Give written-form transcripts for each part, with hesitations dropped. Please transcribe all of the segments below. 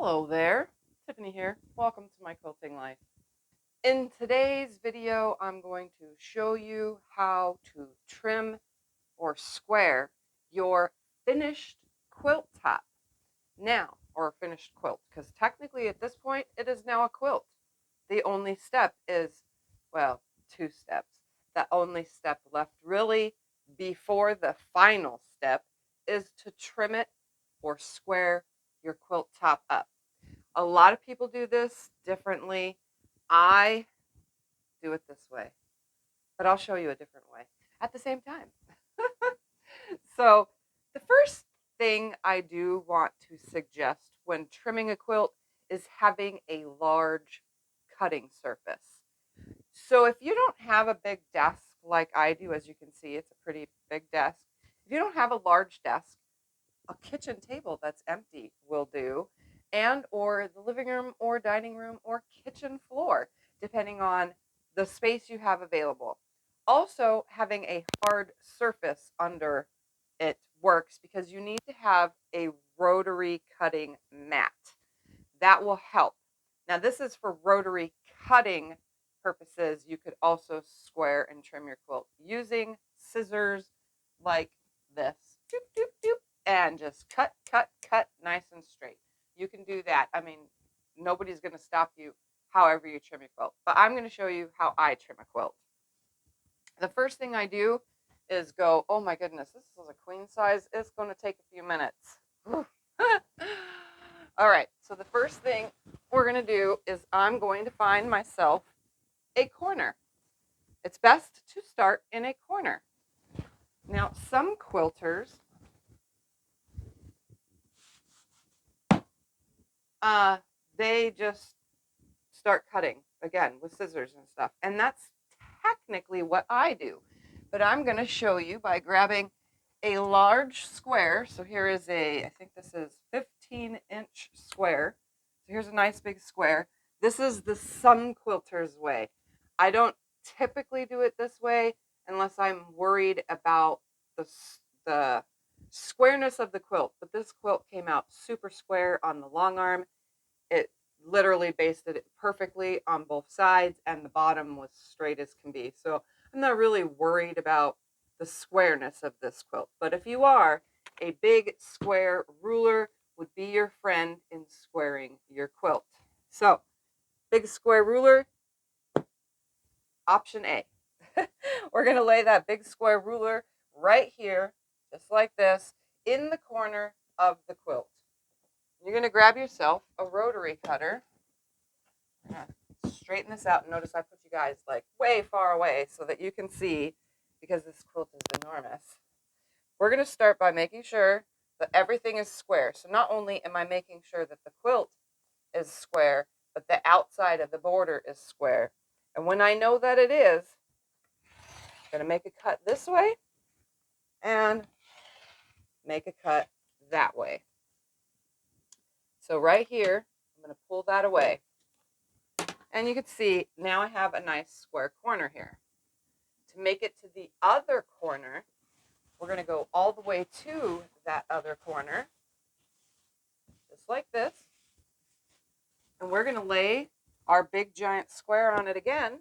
Hello there, Tiffany here. Welcome to my quilting life. In today's video, I'm going to show you how to trim or square your finished quilt top now, or finished quilt, because technically at this point it is now a quilt. The only step is, well, two steps. The only step left really before the final step is to trim it or square your quilt top up. A lot of people do this differently. I do it this way, but I'll show you a different way at the same time. So the first thing I do want to suggest when trimming a quilt is having a large cutting surface. So if you don't have a big desk like I do, as you can see, it's a pretty big desk. If you don't have a large desk, a kitchen table that's empty will do, and or the living room or dining room or kitchen floor, depending on the space you have available. Also, having a hard surface under it works because you need to have a rotary cutting mat. That will help. Now, this is for rotary cutting purposes. You could also square and trim your quilt using scissors like this. Doop, doop, doop, and just cut, cut, cut nice and straight. You can do that. I mean, nobody's going to stop you however you trim your quilt. But I'm going to show you how I trim a quilt. The first thing I do is go, oh my goodness, this is a queen size. It's going to take a few minutes. All right, so the first thing we're going to do is I'm going to find myself a corner. It's best to start in a corner. Now, some quilters, they just start cutting, again, with scissors and stuff. And that's technically what I do. But I'm going to show you by grabbing a large square. So here is I think this is 15-inch square. So here's a nice big square. This is the some quilters way. I don't typically do it this way unless I'm worried about the squareness of the quilt. But this quilt came out super square on the long arm. It literally basted it perfectly on both sides, and the bottom was straight as can be. So I'm not really worried about the squareness of this quilt. But if you are, a big square ruler would be your friend in squaring your quilt. So, big square ruler, option A. We're going to lay that big square ruler right here, just like this, in the corner of the quilt. You're going to grab yourself a rotary cutter. I'm going to straighten this out. Notice I put you guys like way far away so that you can see, because this quilt is enormous. We're going to start by making sure that everything is square. So not only am I making sure that the quilt is square, but the outside of the border is square. And when I know that it is, I'm going to make a cut this way and make a cut that way. So right here, I'm going to pull that away. And you can see now I have a nice square corner here. To make it to the other corner, we're going to go all the way to that other corner, just like this. And we're going to lay our big giant square on it again.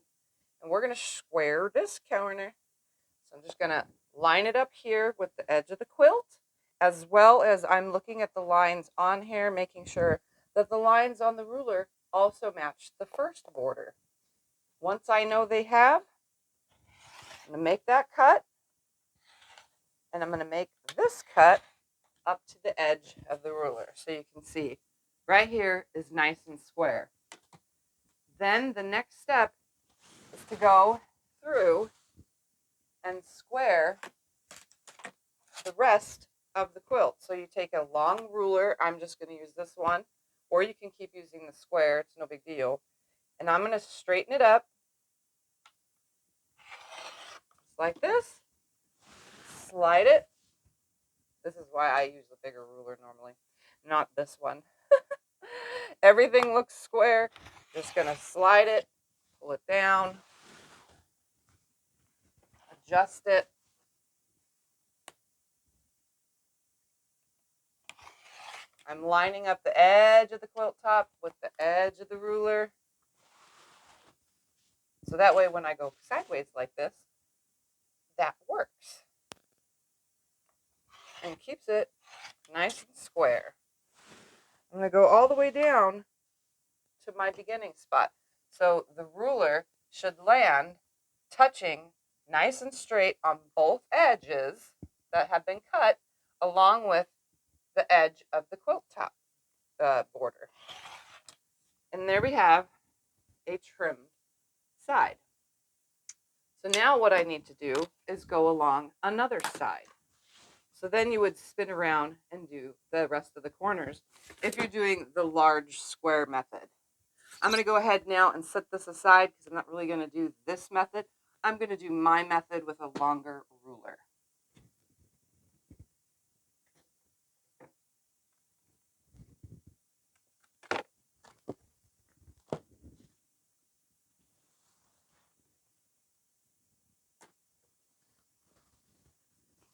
And we're going to square this corner. So I'm just going to line it up here with the edge of the quilt, as well as I'm looking at the lines on here, making sure that the lines on the ruler also match the first border. Once I know they have, I'm going to make that cut, and I'm going to make this cut up to the edge of the ruler. So you can see right here is nice and square. Then the next step is to go through and square the rest of the quilt. So you take a long ruler. I'm just going to use this one, or you can keep using the square. It's no big deal. And I'm going to straighten it up just like this. Slide it. This is why I use the bigger ruler normally, not this one. Everything looks square. Just going to slide it, pull it down, adjust it. I'm lining up the edge of the quilt top with the edge of the ruler. So that way when I go sideways like this, that works. And keeps it nice and square. I'm going to go all the way down to my beginning spot. So the ruler should land touching nice and straight on both edges that have been cut, along with the edge of the quilt top border. And there we have a trimmed side. So now what I need to do is go along another side. So then you would spin around and do the rest of the corners if you're doing the large square method. I'm going to go ahead now and set this aside because I'm not really going to do this method. I'm going to do my method with a longer ruler.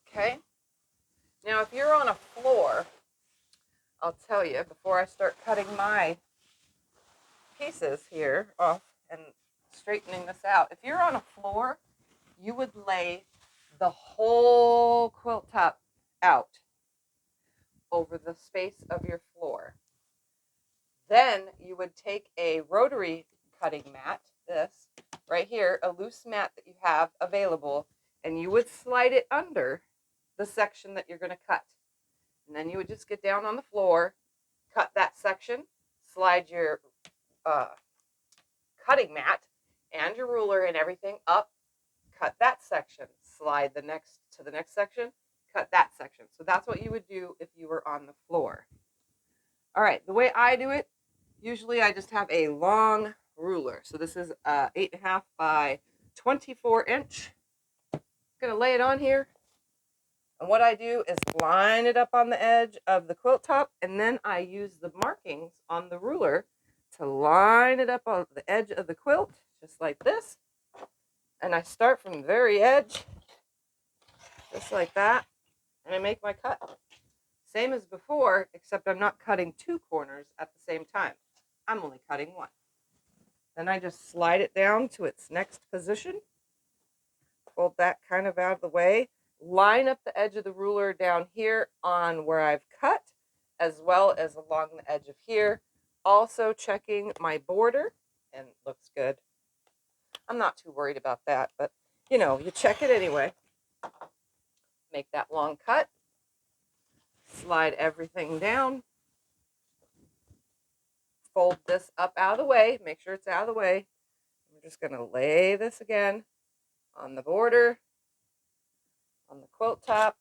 Okay. Now if you're on a floor, I'll tell you before I start cutting my pieces here off and straightening this out. If you're on a floor, you would lay the whole quilt top out over the space of your floor. Then you would take a rotary cutting mat, this right here, a loose mat that you have available, and you would slide it under the section that you're going to cut. And then you would just get down on the floor, cut that section, slide your cutting mat and your ruler and everything up, cut that section, slide the next section, cut that section. So that's what you would do if you were on the floor. All right, the way I do it, usually I just have a long ruler. So this is 8.5 by 24 inch. I'm gonna lay it on here. And what I do is line it up on the edge of the quilt top, and then I use the markings on the ruler to line it up on the edge of the quilt, just like this. And I start from the very edge, just like that, and I make my cut. Same as before, except I'm not cutting two corners at the same time. I'm only cutting one. Then I just slide it down to its next position, fold that kind of out of the way, line up the edge of the ruler down here on where I've cut, as well as along the edge of here. Also checking my border, and it looks good. I'm not too worried about that, but you know, you check it anyway. Make that long cut, slide everything down, fold this up out of the way, make sure it's out of the way. I'm just going to lay this again on the border, on the quilt top,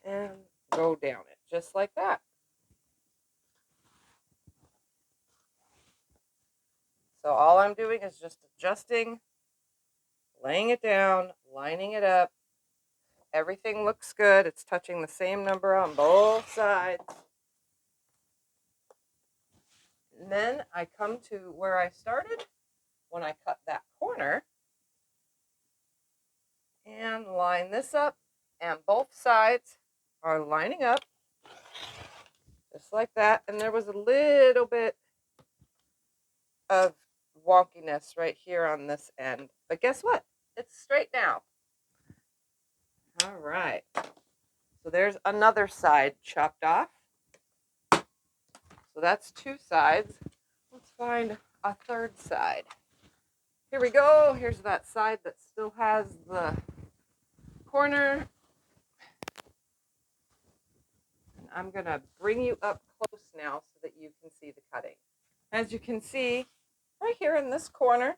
and go down it just like that. So all I'm doing is just adjusting, laying it down, lining it up. Everything looks good. It's touching the same number on both sides. And then I come to where I started when I cut that corner and line this up, and both sides are lining up just like that. And there was a little bit of wonkiness right here on this end, but guess what? It's straight now. All right, so there's another side chopped off. So that's two sides. Let's find a third side. Here we go. Here's that side that still has the corner. And I'm going to bring you up close now so that you can see the cutting. As you can see, right here in this corner,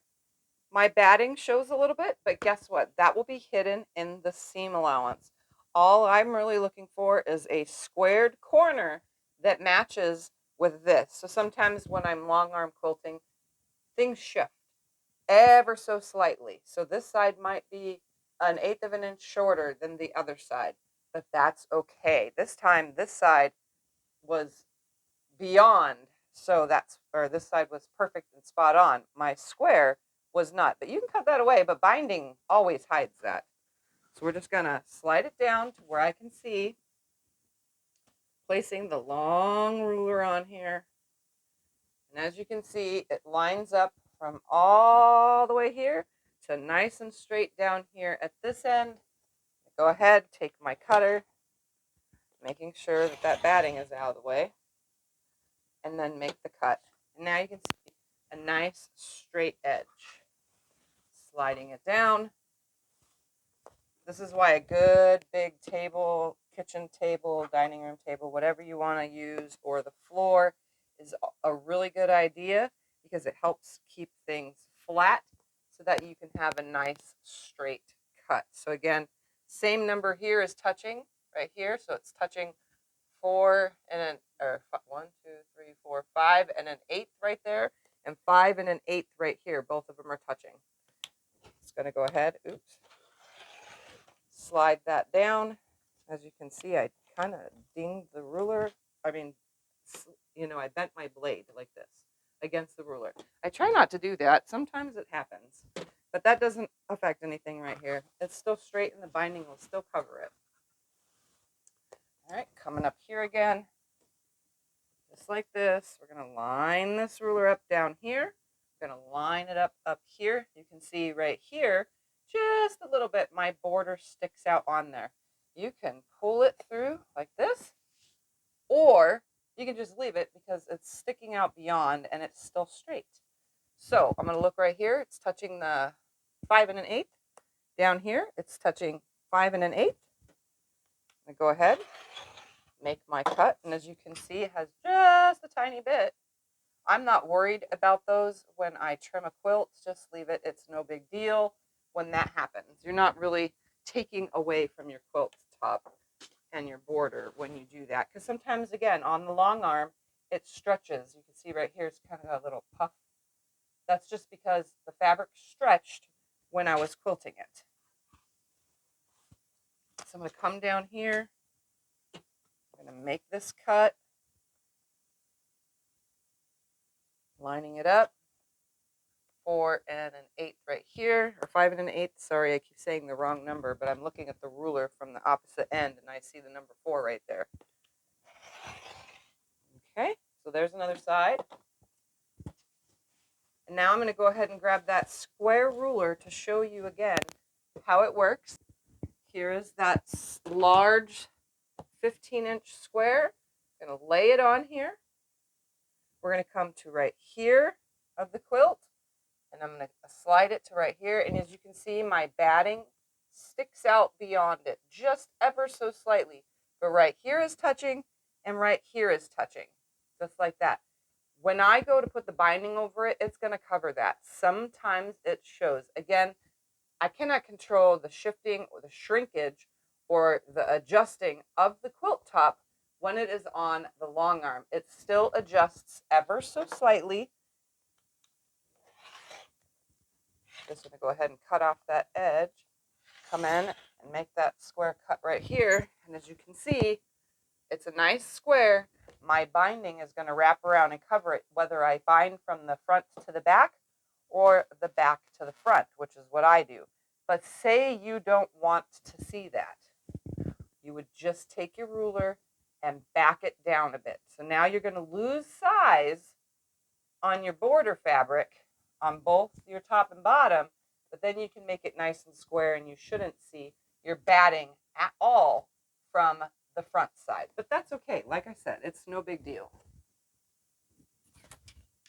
my batting shows a little bit, but guess what? That will be hidden in the seam allowance. All I'm really looking for is a squared corner that matches with this. So sometimes when I'm long arm quilting, things shift ever so slightly. So this side might be 1/8 of an inch shorter than the other side, but that's okay. This time, this side was beyond, so this side was perfect and spot on. My square was not, but you can cut that away, but binding always hides that. So we're just gonna slide it down to where I can see, placing the long ruler on here. And as you can see, it lines up from all the way here to nice and straight down here at this end. Go ahead, take my cutter, making sure that that batting is out of the way, and then make the cut. And now you can see a nice straight edge. Sliding it down. This is why a good big table, kitchen table, dining room table, whatever you want to use, or the floor is a really good idea because it helps keep things flat so that you can have a nice straight cut. So again, same number here is touching right here. So it's touching 4 and an, or 1, 2, 3, 4, 5 and an 8th right there, and 5 and an 8th right here. Both of them are touching. It's going to go ahead. Oops. Slide that down. As you can see, I kind of dinged the ruler. I mean, you know, I bent my blade like this against the ruler. I try not to do that. Sometimes it happens, but that doesn't affect anything right here. It's still straight and the binding will still cover it. All right, coming up here again, just like this. We're going to line this ruler up down here. We're going to line it up here. You can see right here, just a little bit, my border sticks out on there. You can pull it through like this, or you can just leave it because it's sticking out beyond and it's still straight. So I'm going to look right here. It's touching the 5 and an 8th. Down here, it's touching 5 and an 8th. I'm going to go ahead, make my cut, and as you can see, it has just a tiny bit. I'm not worried about those when I trim a quilt. Just leave it. It's no big deal when that happens. You're not really taking away from your quilt top and your border when you do that. Because sometimes, again, on the long arm, it stretches. You can see right here, it's kind of a little puff. That's just because the fabric stretched when I was quilting it. So I'm going to come down here. I'm going to make this cut. Lining it up. 4 and an 8th right here, or 5 and an 8th. Sorry, I keep saying the wrong number, but I'm looking at the ruler from the opposite end and I see the number 4 right there. Okay, so there's another side. And now I'm going to go ahead and grab that square ruler to show you again how it works. Here is that large 15-inch square. I'm going to lay it on here. We're going to come to right here of the quilt. And I'm going to slide it to right here. And as you can see, my batting sticks out beyond it just ever so slightly. But right here is touching and right here is touching. Just like that. When I go to put the binding over it, it's going to cover that. Sometimes it shows. Again, I cannot control the shifting or the shrinkage or the adjusting of the quilt top when it is on the long arm. It still adjusts ever so slightly. Just going to go ahead and cut off that edge, come in and make that square cut right here. And as you can see, it's a nice square. My binding is going to wrap around and cover it, whether I bind from the front to the back or the back to the front, which is what I do. But say you don't want to see that. You would just take your ruler and back it down a bit. So now you're going to lose size on your border fabric on both your top and bottom, but then you can make it nice and square and you shouldn't see your batting at all from the front side. But that's okay. Like I said, it's no big deal.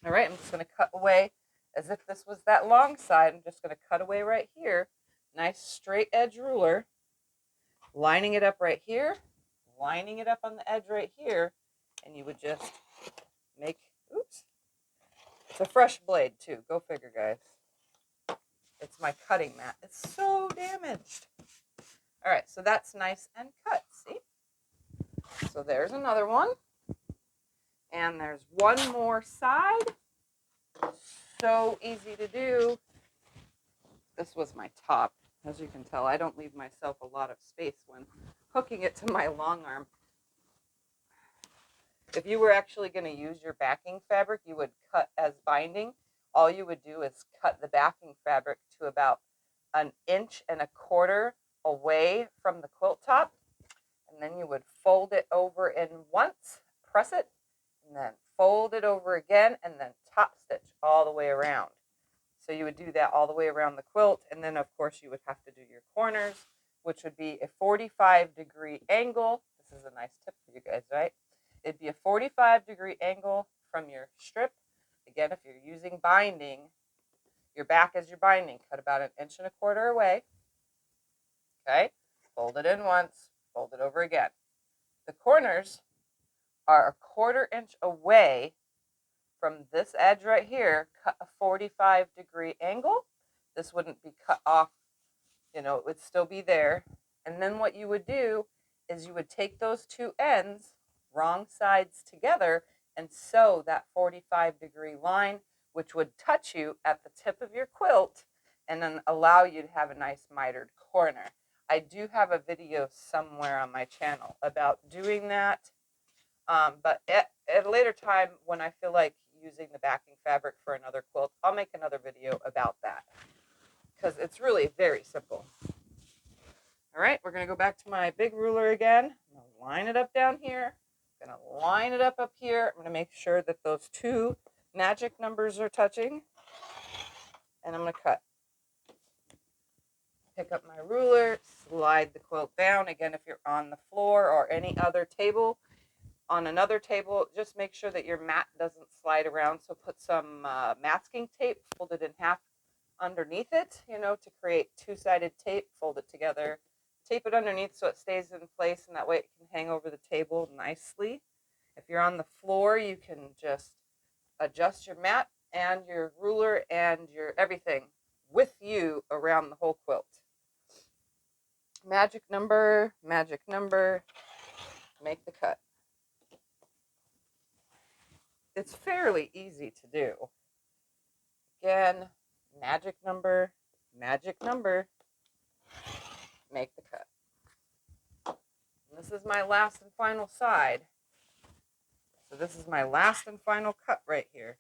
All right, I'm just going to cut away as if this was that long side. I'm just going to cut away right here. Nice straight edge ruler. Lining it up right here. Lining it up on the edge right here. And you would just make, oops. It's a fresh blade too. Go figure, guys. It's my cutting mat. It's so damaged. All right, so that's nice and cut. See? So there's another one. And there's one more side. So easy to do. This was my top. As you can tell, I don't leave myself a lot of space when hooking it to my long arm. If you were actually going to use your backing fabric, you would cut as binding. All you would do is cut the backing fabric to about 1.25 inches away from the quilt top. And then you would fold it over in once it over again, and then top stitch all the way around. So you would do that all the way around the quilt, and then of course you would have to do your corners, which would be a 45-degree angle. This is a nice tip for you guys, right? It'd be a 45-degree angle from your strip. Again, if you're using binding, your back is your binding. Cut about 1.25 inches away. Okay? Fold it in once, fold it over again. The corners are 1/4 inch away from this edge right here. Cut a 45-degree angle. This wouldn't be cut off, you know, it would still be there. And then what you would do is you would take those two ends, wrong sides together, and sew that 45-degree line, which would touch you at the tip of your quilt and then allow you to have a nice mitered corner. I do have a video somewhere on my channel about doing that, but at a later time when I feel like using the backing fabric for another quilt, I'll make another video about that because it's really very simple. All right, we're going to go back to my big ruler again. I'm going to line it up down here. I'm going to line it up here. I'm going to make sure that those two magic numbers are touching. And I'm going to cut. Pick up my ruler, slide the quilt down. Again, if you're on the floor or any other table, on another table, just make sure that your mat doesn't slide around. So put some masking tape, fold it in half underneath it, you know, to create two-sided tape. Fold it together. Tape it underneath so it stays in place, and that way it can hang over the table nicely. If you're on the floor, you can just adjust your mat and your ruler and your everything with you around the whole quilt. Magic number, make the cut. It's fairly easy to do. Again, magic number, make the cut. And this is my last and final side. So this is my last and final cut right here.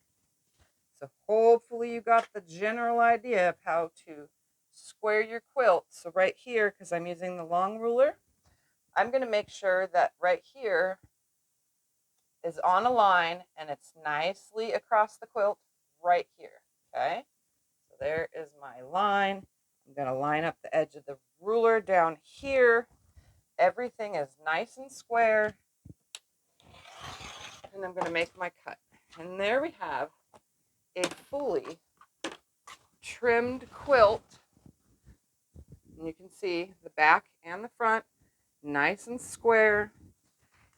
So hopefully you got the general idea of how to square your quilt. So right here, because I'm using the long ruler, I'm going to make sure that right here is on a line and it's nicely across the quilt right here. Okay, so there is my line. I'm going to line up the edge of the ruler down here. Everything is nice and square. And I'm going to make my cut. And there we have a fully trimmed quilt. And you can see the back and the front, nice and square.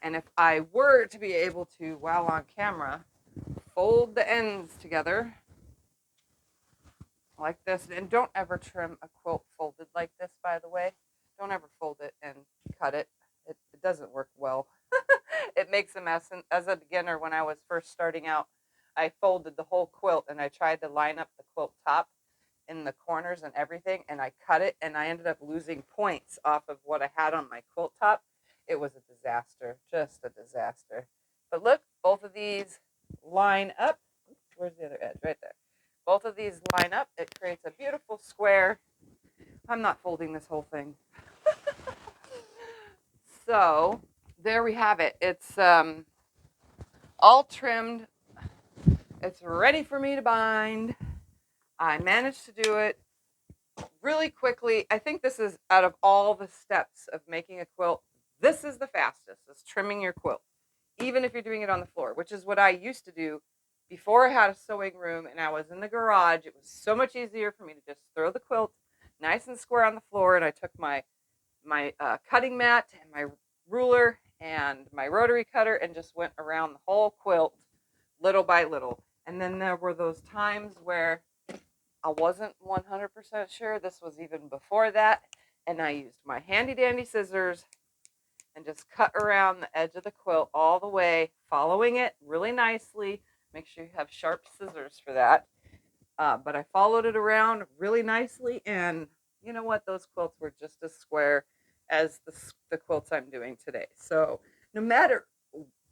And if I were to be able to, while on camera, fold the ends together like this. And don't ever trim a quilt folded like this, by the way. Don't ever fold it and cut it. It doesn't work well. It makes a mess. And as a beginner, when I was first starting out, I folded the whole quilt and I tried to line up the quilt top in the corners and everything, and I cut it, and I ended up losing points off of what I had on my quilt top. It was a disaster, just a disaster. But look, both of these line up. Oops, where's the other edge? Right there. Both of these line up. It creates a beautiful square. I'm not folding this whole thing. So there we have it. It's all trimmed. It's ready for me to bind. I managed to do it really quickly. I think this is, out of all the steps of making a quilt, this is the fastest, is trimming your quilt, even if you're doing it on the floor, which is what I used to do before I had a sewing room and I was in the garage. It was so much easier for me to just throw the quilt nice and square on the floor, and I took my cutting mat and my ruler and my rotary cutter and just went around the whole quilt little by little. And then there were those times where I wasn't 100% sure. This was even before that. And I used my handy dandy scissors and just cut around the edge of the quilt all the way, following it really nicely. Make sure you have sharp scissors for that. But I followed it around really nicely. And you know what? Those quilts were just as square as the quilts I'm doing today. So no matter,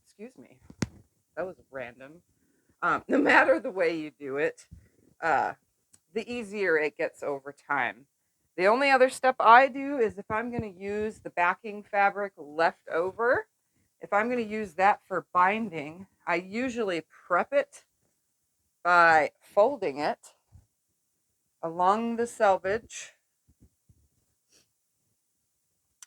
excuse me, that was random. No matter the way you do it, the easier it gets over time. The only other step I do is if I'm going to use the backing fabric left over, if I'm going to use that for binding, I usually prep it by folding it along the selvage,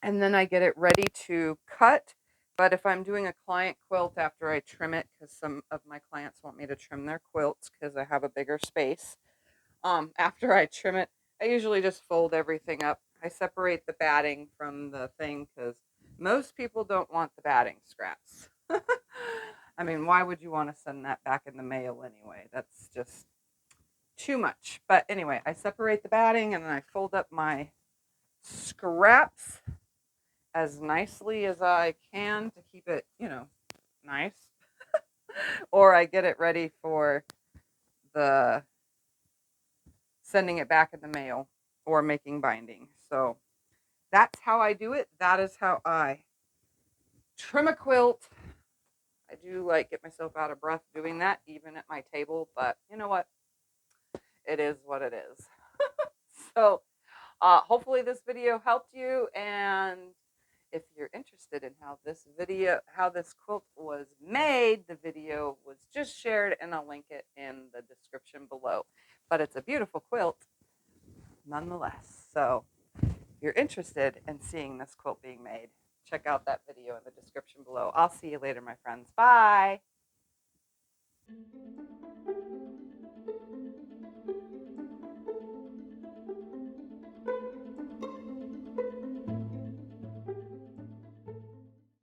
and then I get it ready to cut. But if I'm doing a client quilt after I trim it, because some of my clients want me to trim their quilts because I have a bigger space, after I trim it, I usually just fold everything up. I separate the batting from the thing because most people don't want the batting scraps. I mean, why would you want to send that back in the mail anyway? That's just too much. But anyway, I separate the batting and then I fold up my scraps as nicely as I can to keep it, nice. Or I get it ready for the sending it back in the mail or making binding. So that's how I do it. That is how I trim a quilt. I do like get myself out of breath doing that, even at my table, but you know what? It is what it is. So hopefully this video helped you, and if you're interested in how this quilt was made, the video was just shared and I'll link it in the description below. But it's a beautiful quilt nonetheless. So if you're interested in seeing this quilt being made, check out that video in the description below. I'll see you later, my friends. Bye.